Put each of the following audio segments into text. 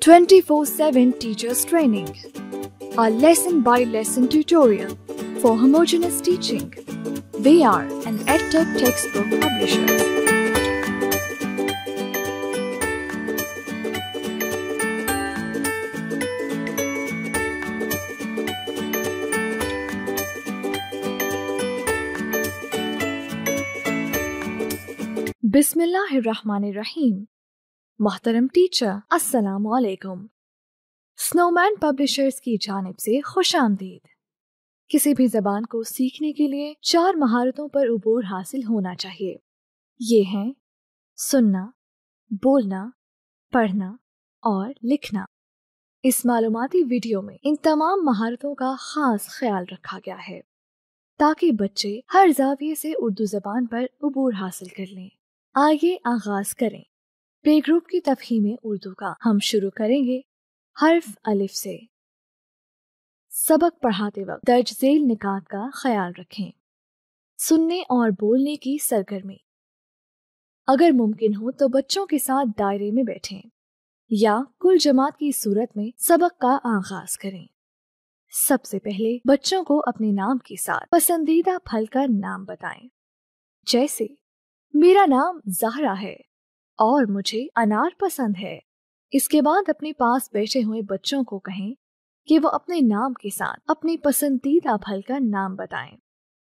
24/7 Teachers Training, a lesson-by-lesson tutorial for homogeneous teaching. We are an EdTech textbook publisher. बिस्मिल्लाहिर्रहमानिर्रहीम। मोहतरम teacher, अस्सलाम वालेकुम। Snowman publishers की जानिब से खुशामदीद। किसी भी ज़बान को सीखने के लिए 4 महारतों पर उबूर हासिल होना चाहिए। ये हैं सुनना, बोलना, पढ़ना और लिखना। इस मालूमाती वीडियो में इन तमाम महारतों का खास ख्याल रखा गया है ताकि बच्चे हर जाविये से उर्दू ज़बान पर उबूर हासिल कर लें। आइए आगाज करें प्ले ग्रुप की तफहीम उर्दू का। हम शुरू करेंगे हर्फ अलिफ से। सबक पढ़ाते वक्त दर्ज झेल निकात का ख्याल रखें। सुनने और बोलने की सरगर्मी। अगर मुमकिन हो तो बच्चों के साथ दायरे में बैठें या कुल जमात की सूरत में सबक का आगाज करें। सबसे पहले बच्चों को अपने नाम के साथ पसंदीदा फल का नाम बताएं, जैसे मेरा नाम ज़हरा है और मुझे अनार पसंद है। इसके बाद अपने पास बैठे हुए बच्चों को कहें कि वो अपने नाम के साथ अपनी पसंदीदा फल का नाम बताएं।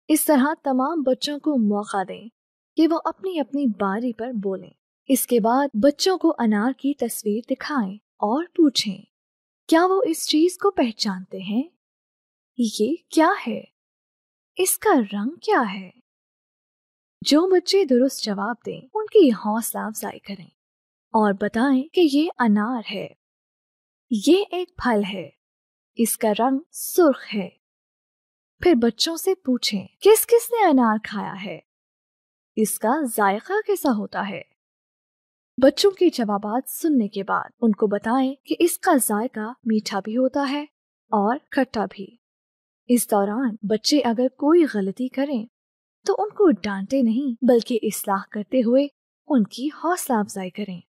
इस तरह तमाम बच्चों को मौका दें कि वो अपनी अपनी बारी पर बोलें। इसके बाद बच्चों को अनार की तस्वीर दिखाएं और पूछें, क्या वो इस चीज को पहचानते हैं? ये क्या है? इसका रंग क्या है? जो बच्चे दुरुस्त जवाब दें उनकी हौसला अफजाई करें और बताएं कि ये अनार है। ये एक फल है, इसका रंग सुर्ख है। फिर बच्चों से पूछें, किस किस ने अनार खाया है? इसका जायका कैसा होता है? बच्चों के जवाबात सुनने के बाद उनको बताएं कि इसका जायका मीठा भी होता है और खट्टा भी। इस दौरान बच्चे अगर कोई गलती करें तो उनको डांटे नहीं बल्कि इस्लाह करते हुए उनकी हौसला अफजाई करें।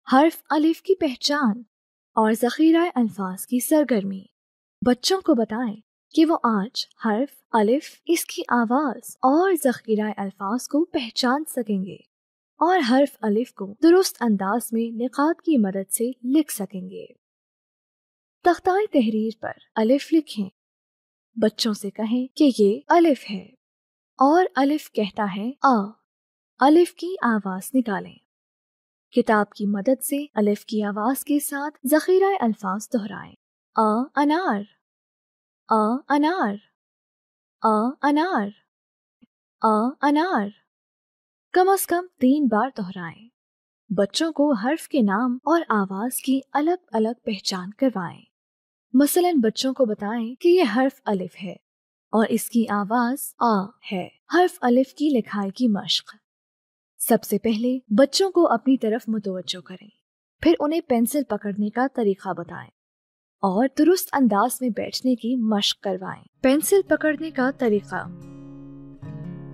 हर्फ अलिफ की पहचान और ज़ख़ीरा अल्फाज की सरगर्मी। बच्चों को बताएं कि वो आज हर्फ अलिफ, इसकी आवाज और ज़ख़ीरा अल्फाज को पहचान सकेंगे और हर्फ अलिफ को दुरुस्त अंदाज में निकात की मदद से लिख सकेंगे। तख्ताए तहरीर पर अलिफ लिखें। बच्चों से कहें कि ये अलिफ है और अलिफ कहता है आ। अलिफ की आवाज निकालें। किताब की मदद से अलिफ की आवाज के साथ ज़ख़ीरा अल्फाज दोहराएं। आ अनार, आ अनार, आ अनार, आ अनार। कम से कम 3 बार दोहराएं। बच्चों को हर्फ के नाम और आवाज की अलग अलग पहचान करवाएं। मसलन बच्चों को बताएं कि ये हर्फ अलिफ है और इसकी आवाज आ है। हर्फ अलिफ की लिखाई की मश्क। सबसे पहले बच्चों को अपनी तरफ मुतवज्जो करें, फिर उन्हें पेंसिल पकड़ने का तरीका बताएं और दुरुस्त अंदाज में बैठने की मश्क करवाएं। पेंसिल पकड़ने का तरीका।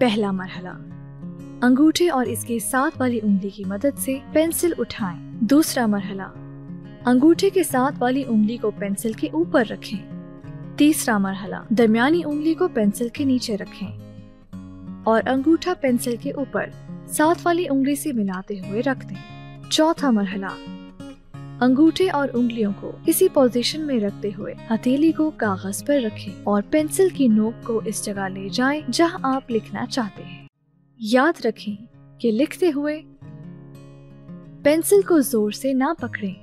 पहला मरहला, अंगूठे और इसके साथ वाली उंगली की मदद से पेंसिल उठाएं। दूसरा मरहला, अंगूठे के साथ वाली उंगली को पेंसिल के ऊपर रखें। तीसरा मरहला, दरमियानी उंगली को पेंसिल के नीचे रखें और अंगूठा पेंसिल के ऊपर साथ वाली उंगली से मिलाते हुए रख दें। चौथा मरहला, अंगूठे और उंगलियों को इसी पोजीशन में रखते हुए हथेली को कागज पर रखें और पेंसिल की नोक को इस जगह ले जाएं जहां आप लिखना चाहते हैं। याद रखें कि लिखते हुए पेंसिल को जोर से ना पकड़ें।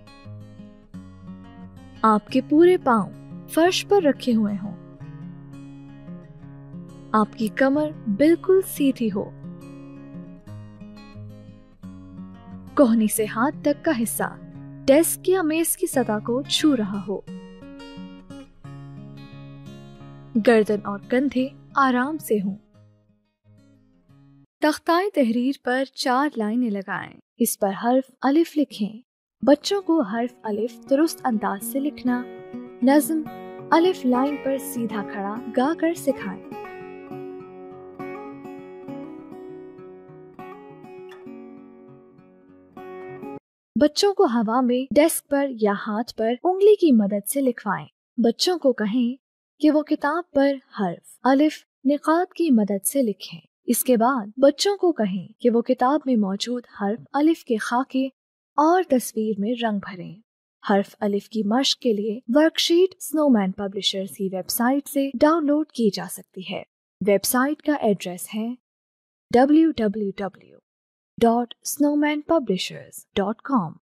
आपके पूरे पांव फर्श पर रखे हुए हों। आपकी कमर बिल्कुल सीधी हो। कोहनी से हाथ तक का हिस्सा डेस्क या मेज की सतह को छू रहा हो। गर्दन और कंधे आराम से हों। तख्ताए तहरीर पर 4 लाइनें लगाएं। इस पर हर्फ अलिफ लिखें। बच्चों को हर्फ अलिफ दुरुस्त अंदाज से लिखना, नज़्म अलिफ लाइन पर सीधा खड़ा गा कर सिखाएं। बच्चों को हवा में डेस्क पर या हाथ पर उंगली की मदद से लिखवाएं। बच्चों को कहें कि वो किताब पर हर्फ अलिफ निकात की मदद से लिखें। इसके बाद बच्चों को कहें कि वो किताब में मौजूद हर्फ अलिफ के खाके और तस्वीर में रंग भरें। हर्फ अलिफ की मश्क के लिए वर्कशीट स्नोमैन पब्लिशर्स की वेबसाइट से डाउनलोड की जा सकती है। वेबसाइट का एड्रेस है www.snowmanpublishers.com।